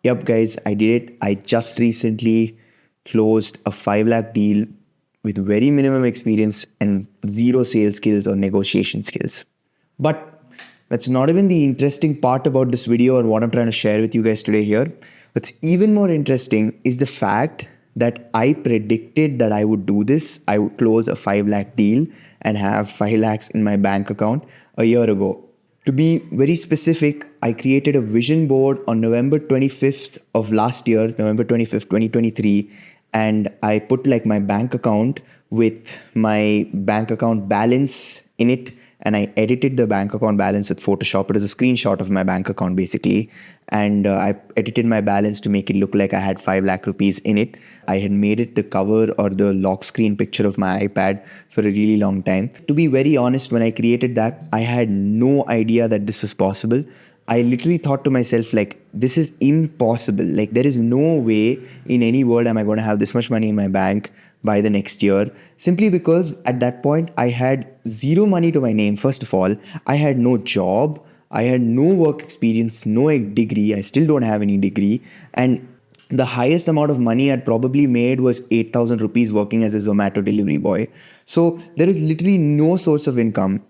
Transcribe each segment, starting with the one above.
Yep, guys, I did it. I just recently closed a 5 lakh deal with very minimum experience and zero sales skills or negotiation skills. But that's not even the interesting part about this video or what I'm trying to share with you guys today here. What's even more interesting is the fact that I predicted that I would do this. I would close a 5 lakh deal and have 5 lakhs in my bank account a year ago. To be very specific, I created a vision board on November 25th of last year, November 25th, 2023, and I put like my bank account with my bank account balance in it, and I edited the bank account balance with Photoshop. It is a screenshot of my bank account basically, and I edited my balance to make it look like I had 5 lakh rupees in it. I had made it the cover or the lock screen picture of my iPad for a really long time. To be very honest, when I created that, I had no idea that this was possible. I literally thought to myself, like, this is impossible. Like, there is no way in any world am I going to have this much money in my bank by the next year. Simply because at that point, I had zero money to my name. First of all, I had no job. I had no work experience, no degree. I still don't have any degree. And the highest amount of money I'd probably made was 8,000 rupees working as a Zomato delivery boy. So there is literally no source of income,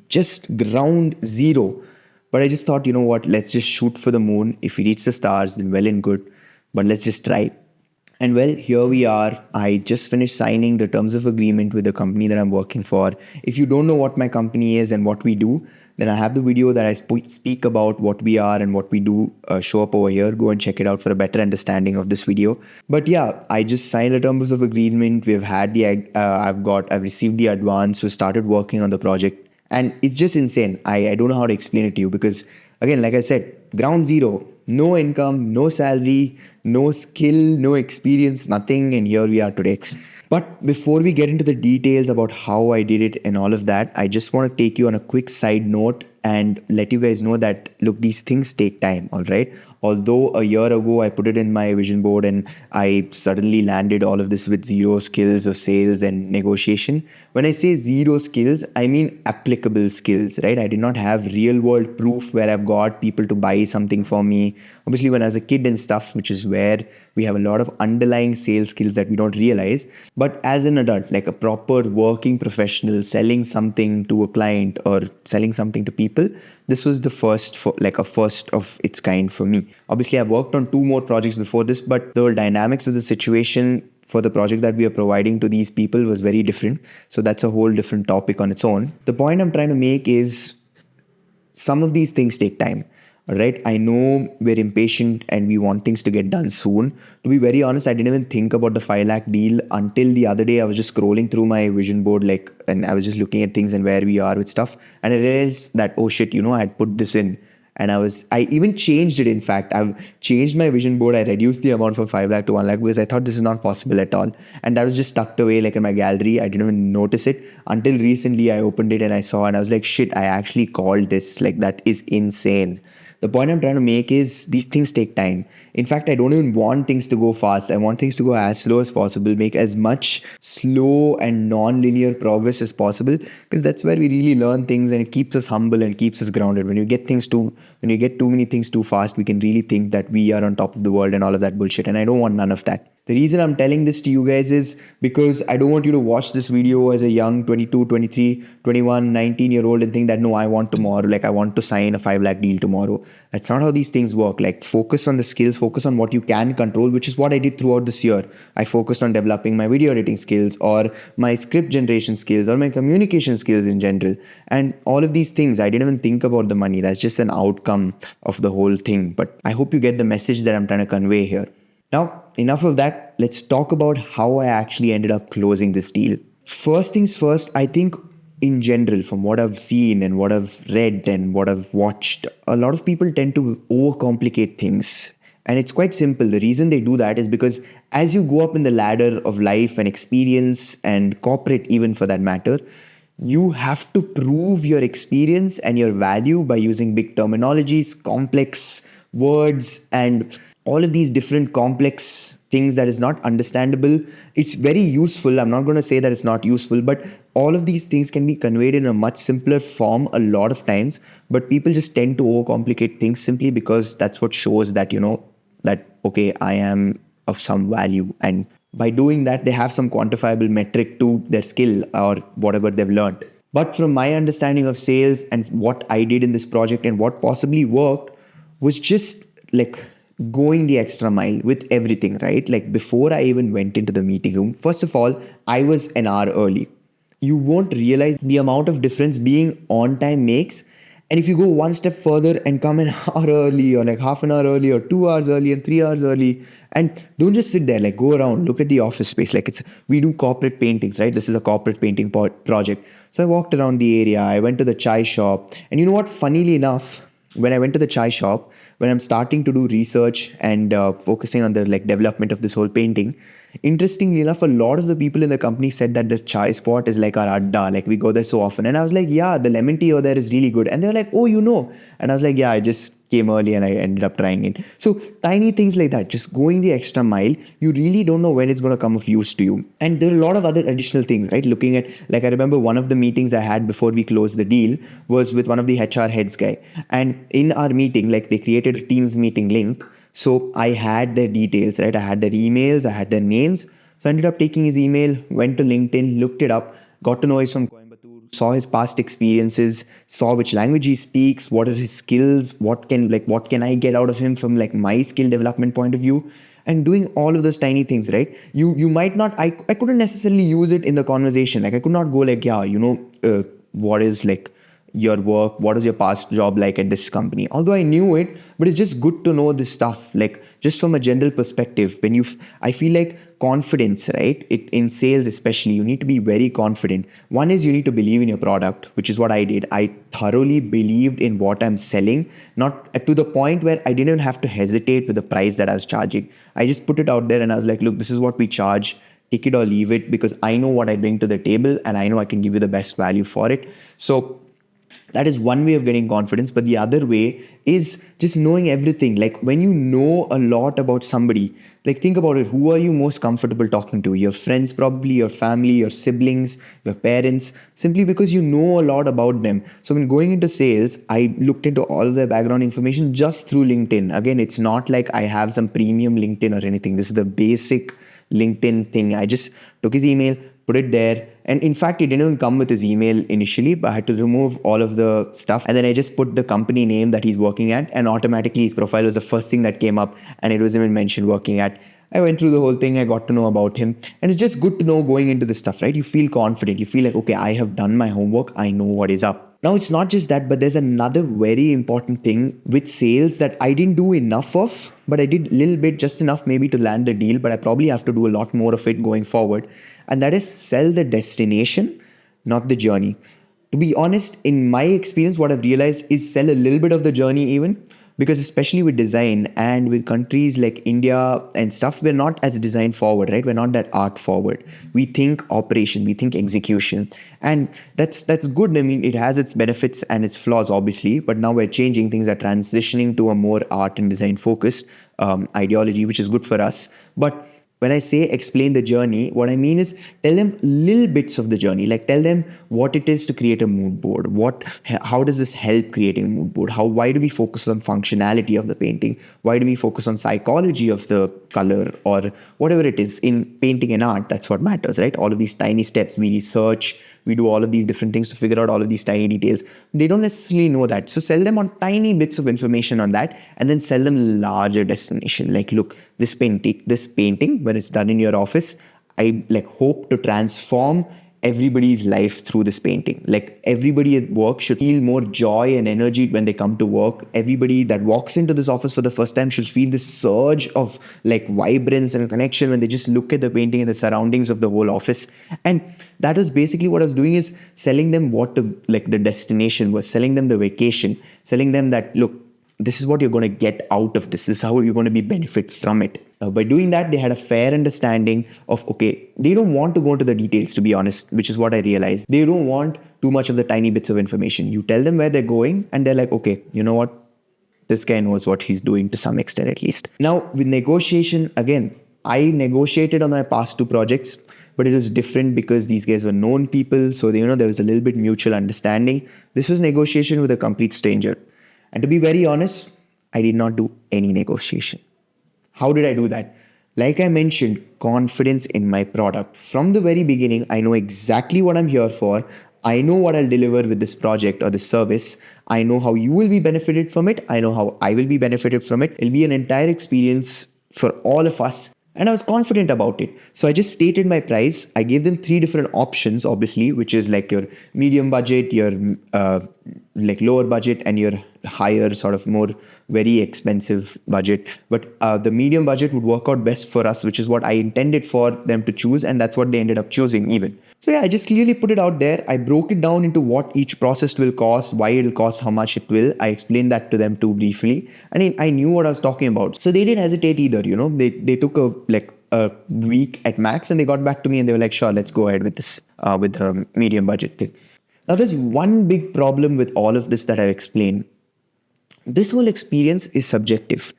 just ground zero. But I just thought, you know what, let's just shoot for the moon. If we reach the stars, then well and good. But let's just try. And well, here we are. I just finished signing the terms of agreement with the company that I'm working for. If you don't know what my company is and what we do, then I have the video that I speak about what we are and what we do show up over here. Go and check it out for a better understanding of this video. But yeah, I just signed the terms of agreement. We've had I've received the advance. We started working on the project. And it's just insane. I don't know how to explain it to you because, again, like I said, ground zero, no income, no salary, no skill, no experience, nothing. And here we are today. But before we get into the details about how I did it and all of that, I just want to take you on a quick side note and let you guys know that, look, these things take time, all right? Although a year ago I put it in my vision board and I suddenly landed all of this with zero skills of sales and negotiation. When I say zero skills, I mean applicable skills, right? I did not have real world proof where I've got people to buy something for me. Obviously, when I was a kid and stuff, which is where we have a lot of underlying sales skills that we don't realize. But as an adult, like a proper working professional selling something to a client or selling something to people, this was the first of its kind for me. Obviously, I've worked on 2 more projects before this, but the dynamics of the situation for the project that we are providing to these people was very different. So that's a whole different topic on its own. The point I'm trying to make is some of these things take time. All right. I know we're impatient and we want things to get done soon. To be very honest, I didn't even think about the 5 lakh deal until the other day. I was just scrolling through my vision board, and I was just looking at things and where we are with stuff. And I realized that, oh shit, I had put this in. And I even changed it. In fact, I've changed my vision board. I reduced the amount from 5 lakh to 1 lakh because I thought this is not possible at all. And that was just tucked away like in my gallery. I didn't even notice it until recently. I opened it and I saw, and I was like, shit, I actually called this. Like, that is insane. The point I'm trying to make is these things take time. In fact, I don't even want things to go fast. I want things to go as slow as possible, make as much slow and non-linear progress as possible, because that's where we really learn things and it keeps us humble and keeps us grounded. When you get too many things too fast, we can really think that we are on top of the world and all of that bullshit. And I don't want none of that. The reason I'm telling this to you guys is because I don't want you to watch this video as a young 22, 23, 21, 19-year-old and think that, no, I want tomorrow, like I want to sign a 5 lakh deal tomorrow. That's not how these things work. Like, focus on the skills, focus on what you can control, which is what I did throughout this year. I focused on developing my video editing skills or my script generation skills or my communication skills in general. And all of these things, I didn't even think about the money. That's just an outcome of the whole thing. But I hope you get the message that I'm trying to convey here. Now, enough of that. Let's talk about how I actually ended up closing this deal. First things first, I think in general, from what I've seen and what I've read and what I've watched, a lot of people tend to overcomplicate things. And it's quite simple. The reason they do that is because as you go up in the ladder of life and experience and corporate, even for that matter, you have to prove your experience and your value by using big terminologies, complex words, and all of these different complex things that is not understandable. It's very useful. I'm not going to say that it's not useful, but all of these things can be conveyed in a much simpler form a lot of times. But people just tend to overcomplicate things simply because that's what shows that, that, okay, I am of some value. And by doing that, they have some quantifiable metric to their skill or whatever they've learned. But from my understanding of sales and what I did in this project and what possibly worked was just like going the extra mile with everything, right? Like before I even went into the meeting room, first of all, I was an hour early. You won't realize the amount of difference being on time makes. And if you go one step further and come an hour early or like half an hour early or 2 hours early and 3 hours early, and don't just sit there, like go around, look at the office space. Like we do corporate paintings, right? This is a corporate painting project. So I walked around the area, I went to the chai shop. And you know what? Funnily enough, when I went to the chai shop, when I'm starting to do research and focusing on the like development of this whole painting, interestingly enough, a lot of the people in the company said that the chai spot is like our adda, like we go there so often. And I was like, yeah, the lemon tea over there is really good. And they were like, oh, you know. And I was like, yeah, I just came early and I ended up trying it. So tiny things like that, just going the extra mile, you really don't know when it's going to come of use to you. And there are a lot of other additional things, right? Looking at, like, I remember one of the meetings I had before we closed the deal was with one of the HR heads guy. And in our meeting, like they created a Teams meeting link. So I had their details, right? I had their emails, I had their names. So I ended up taking his email, went to LinkedIn, looked it up, got to know he's from Coimbatore, saw his past experiences, saw which language he speaks, what are his skills, what can I get out of him from like my skill development point of view, and doing all of those tiny things, right? You might not, I couldn't necessarily use it in the conversation. Like I could not go like, yeah, what is like your work, what is your past job like at this company, although I knew it. But it's just good to know this stuff, like just from a general perspective. I feel like confidence, right? In sales especially, you need to be very confident. One is you need to believe in your product, which is what I did. I thoroughly believed in what I'm selling, not to the point where I didn't have to hesitate with the price that I was charging. I just put it out there and I was like, look, this is what we charge, take it or leave it, because I know what I bring to the table and I know I can give you the best value for it. So that is one way of getting confidence. But the other way is just knowing everything. Like when you know a lot about somebody, like think about it, who are you most comfortable talking to? Your friends, probably your family, your siblings, your parents, simply because you know a lot about them. So when going into sales, I looked into all of their background information just through LinkedIn. Again, it's not like I have some premium LinkedIn or anything. This is the basic LinkedIn thing. I just took his email, put it there. And in fact, it didn't even come with his email initially, but I had to remove all of the stuff. And then I just put the company name that he's working at, and automatically his profile was the first thing that came up, and it was even mentioned working at. I went through the whole thing. I got to know about him. And it's just good to know going into this stuff, right? You feel confident. You feel like, okay, I have done my homework. I know what is up. Now, it's not just that, but there's another very important thing with sales that I didn't do enough of, but I did a little bit, just enough maybe to land the deal, but I probably have to do a lot more of it going forward. And that is sell the destination, not the journey. To be honest, in my experience, what I've realized is sell a little bit of the journey even, because especially with design and with countries like India and stuff, we're not as design forward, right? We're not that art forward. We think operation, we think execution, and that's good. I mean, it has its benefits and its flaws, obviously, but now we're changing. Things are transitioning to a more art and design focused ideology, which is good for us. But when I say explain the journey, what I mean is tell them little bits of the journey. Like tell them what it is to create a mood board. How does this help creating a mood board? Why do we focus on functionality of the painting? Why do we focus on psychology of the color, or whatever it is in painting and art? That's what matters, right? All of these tiny steps, we research, we do all of these different things to figure out all of these tiny details. They don't necessarily know that. So sell them on tiny bits of information on that, and then sell them larger destination. Like, look, this painting, when it's done in your office, I like hope to transform everybody's life through this painting. Like everybody at work should feel more joy and energy when they come to work. Everybody that walks into this office for the first time should feel this surge of like vibrance and connection when they just look at the painting and the surroundings of the whole office. And that was basically what I was doing, is selling them what the destination was, selling them the vacation, selling them that, look, this is what you're going to get out of this. This is how you're going to be benefit from it. By doing that, they had a fair understanding of, okay, they don't want to go into the details, to be honest, which is what I realized. They don't want too much of the tiny bits of information. You tell them where they're going and they're like, okay, you know what? This guy knows what he's doing to some extent at least. Now, with negotiation, again, I negotiated on my past two projects, but it was different because these guys were known people. So, there was a little bit mutual understanding. This was negotiation with a complete stranger. And to be very honest, I did not do any negotiation. How did I do that? Like I mentioned, confidence in my product. From the very beginning, I know exactly what I'm here for. I know what I'll deliver with this project or this service. I know how you will be benefited from it. I know how I will be benefited from it. It'll be an entire experience for all of us. And I was confident about it. So I just stated my price. I gave them three different options, obviously, which is like your medium budget, your like lower budget, and your higher, sort of more very expensive budget. But the medium budget would work out best for us, which is what I intended for them to choose. And that's what they ended up choosing, even. So yeah, I just clearly put it out there. I broke it down into what each process will cost, why it'll cost, how much it will. I explained that to them too briefly. And I knew what I was talking about. So they didn't hesitate either, They took a week at max, and they got back to me and they were like, sure, let's go ahead with this, with the medium budget thing. Now, there's one big problem with all of this that I've explained. This whole experience is subjective.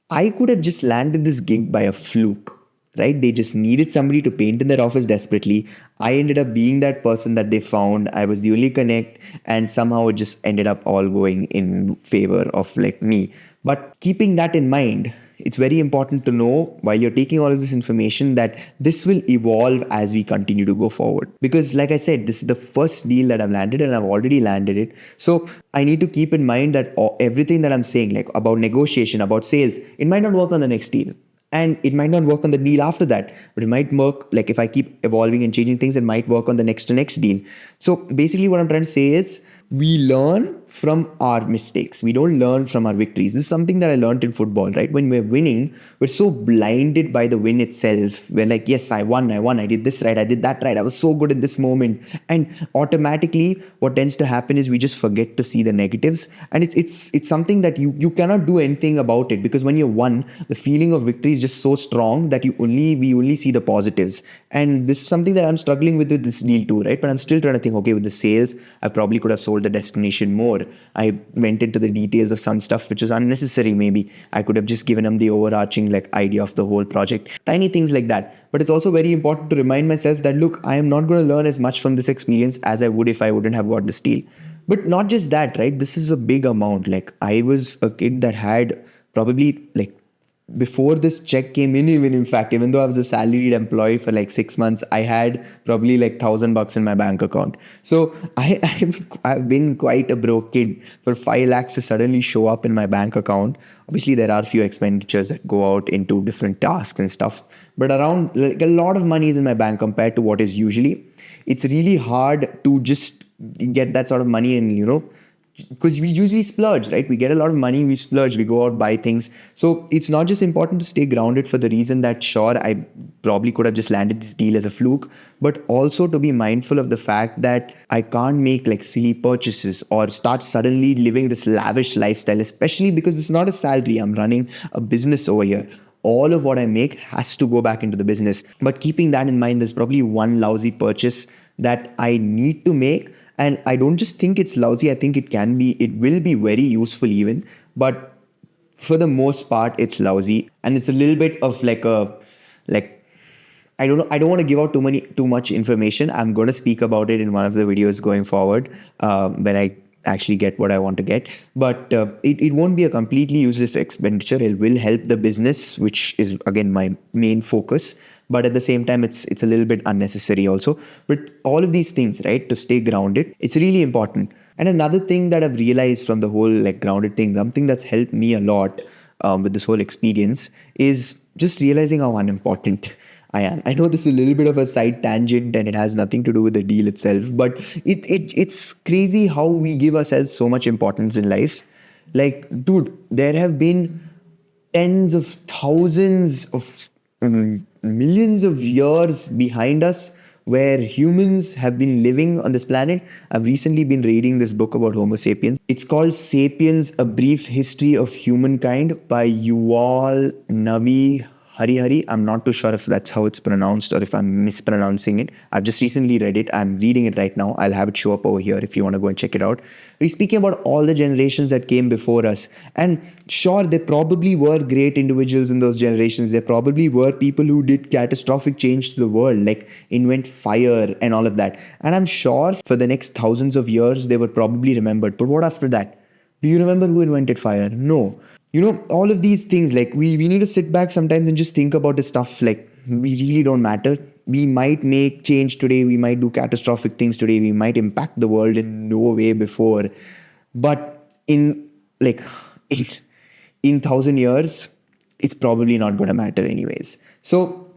I could have just landed this gig by a fluke, right? They just needed somebody to paint in their office desperately. I ended up being that person that they found. I was the only connect, and somehow it just ended up all going in favor of like me. But keeping that in mind, it's very important to know while you're taking all of this information that this will evolve as we continue to go forward. Because like I said, this is the first deal that I've landed, and I've already landed it. So I need to keep in mind that everything that I'm saying, like about negotiation, about sales, it might not work on the next deal. And it might not work on the deal after that, but it might work, like if I keep evolving and changing things, it might work on the next to next deal. So basically what I'm trying to say is, we learn from our mistakes. We don't learn from our victories. This is something that I learned in football, right? When we're winning, we're so blinded by the win itself. We're like, yes, I won, I did this right, I did that right, I was so good in this moment. And automatically what tends to happen is we just forget to see the negatives. And it's something that you cannot do anything about it, because when you won, the feeling of victory is just so strong that we only see the positives. And this is something that I'm struggling with this deal too, right? But I'm still trying to think, okay, with the sales, I probably could have sold the destination more. I went into the details of some stuff which is unnecessary. Maybe I could have just given them the overarching like idea of the whole project, tiny things like that. But it's also very important to remind myself that, look, I am not going to learn as much from this experience as I would if I wouldn't have got this deal. But not just that, right? This is a big amount. Like, I was a kid that had probably like, before this check came in fact, even though I was a salaried employee for like 6 months, I had probably like $1,000 in my bank account. So I've been quite a broke kid. For 5 lakhs to suddenly show up in my bank account, obviously there are a few expenditures that go out into different tasks and stuff, but around like a lot of money is in my bank compared to what is usually. It's really hard to just get that sort of money and because we usually splurge, right? We get a lot of money, we splurge, we go out, buy things. So it's not just important to stay grounded for the reason that, sure, I probably could have just landed this deal as a fluke, but also to be mindful of the fact that I can't make like silly purchases or start suddenly living this lavish lifestyle, especially because it's not a salary. I'm running a business over here. All of what I make has to go back into the business. But keeping that in mind, there's probably one lousy purchase that I need to make. And I don't just think it's lousy. I think it will be very useful even. But for the most part, it's lousy. And it's a little bit of like I don't know. I don't want to give out too much information. I'm going to speak about it in one of the videos going forward when I actually get what I want to get. But it won't be a completely useless expenditure. It will help the business, which is again my main focus. But at the same time, it's a little bit unnecessary also. But all of these things, right, to stay grounded, it's really important. And another thing that I've realized from the whole like grounded thing, something that's helped me a lot with this whole experience, is just realizing how unimportant I am. I know this is a little bit of a side tangent and it has nothing to do with the deal itself, but it's crazy how we give ourselves so much importance in life. Like, dude, there have been tens of thousands of millions of years behind us where humans have been living on this planet. I've recently been reading this book about Homo sapiens. It's called Sapiens, A Brief History of Humankind by Yuval Navi Harihari. I'm not too sure if that's how it's pronounced or if I'm mispronouncing it. I've just recently read it. I'm reading it right now. I'll have it show up over here if you want to go and check it out. He's speaking about all the generations that came before us. And sure, there probably were great individuals in those generations. There probably were people who did catastrophic change to the world, like invent fire and all of that. And I'm sure for the next thousands of years, they were probably remembered. But what after that? Do you remember who invented fire? No. all of these things, like we need to sit back sometimes and just think about the stuff like we really don't matter. We might make change today, we might do catastrophic things today, we might impact the world in no way before, but in like in 1,000 years it's probably not going to matter anyways. So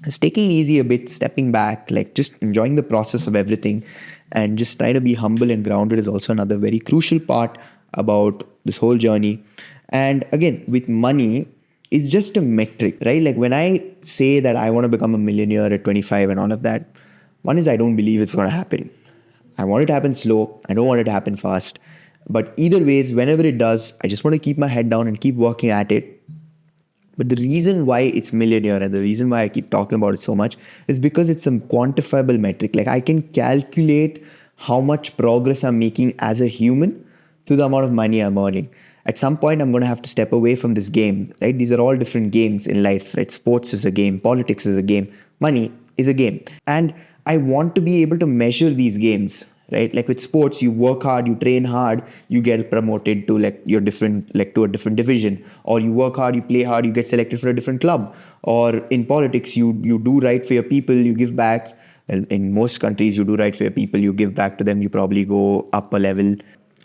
just taking it easy a bit, stepping back, like just enjoying the process of everything, and just try to be humble and grounded is also another very crucial part about this whole journey. And again, with money, it's just a metric, right? Like when I say that I want to become a millionaire at 25 and all of that, one is I don't believe it's going to happen. I want it to happen slow. I don't want it to happen fast. But either ways, whenever it does, I just want to keep my head down and keep working at it. But the reason why it's millionaire and the reason why I keep talking about it so much is because it's a quantifiable metric. Like I can calculate how much progress I'm making as a human through the amount of money I'm earning. At some point, I'm going to have to step away from this game, right? These are all different games in life, right? Sports is a game, politics is a game, money is a game. And I want to be able to measure these games, right? Like with sports, you work hard, you train hard, you get promoted to like your different, like to a different division, or you work hard, you play hard, you get selected for a different club. Or in politics, you do right for your people, you give back. Well, in most countries, you do right for your people, you give back to them, you probably go up a level.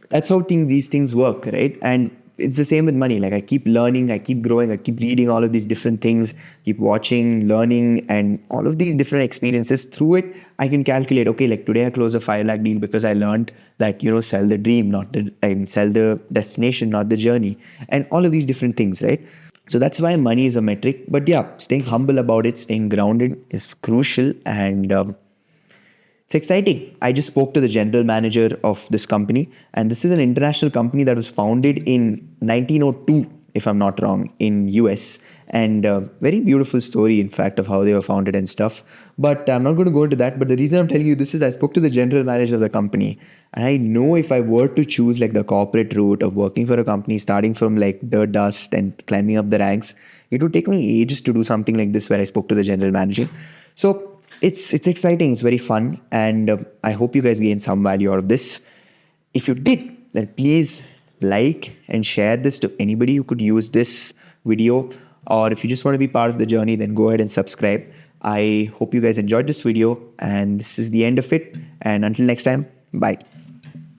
That's how these things work, right? And it's the same with money. Like I keep learning, I keep growing, I keep reading all of these different things, keep watching, learning, and all of these different experiences. Through it, I can calculate, okay, like today I closed a 5 lakh deal because I learned that, sell the dream, sell the destination, not the journey, and all of these different things, right? So that's why money is a metric. But yeah, staying humble about it, staying grounded is crucial. And it's exciting. I just spoke to the general manager of this company, and this is an international company that was founded in 1902, if I'm not wrong, in US. And very beautiful story, in fact, of how they were founded and stuff. But I'm not going to go into that. But the reason I'm telling you this is I spoke to the general manager of the company, and I know if I were to choose like the corporate route of working for a company, starting from like the dust and climbing up the ranks, it would take me ages to do something like this where I spoke to the general manager. So it's exciting, it's very fun, and I hope you guys gain some value out of this. If you did, then please like and share this to anybody who could use this video. Or if you just want to be part of the journey, then go ahead and subscribe. I hope you guys enjoyed this video, and this is the end of it. And until next time, bye.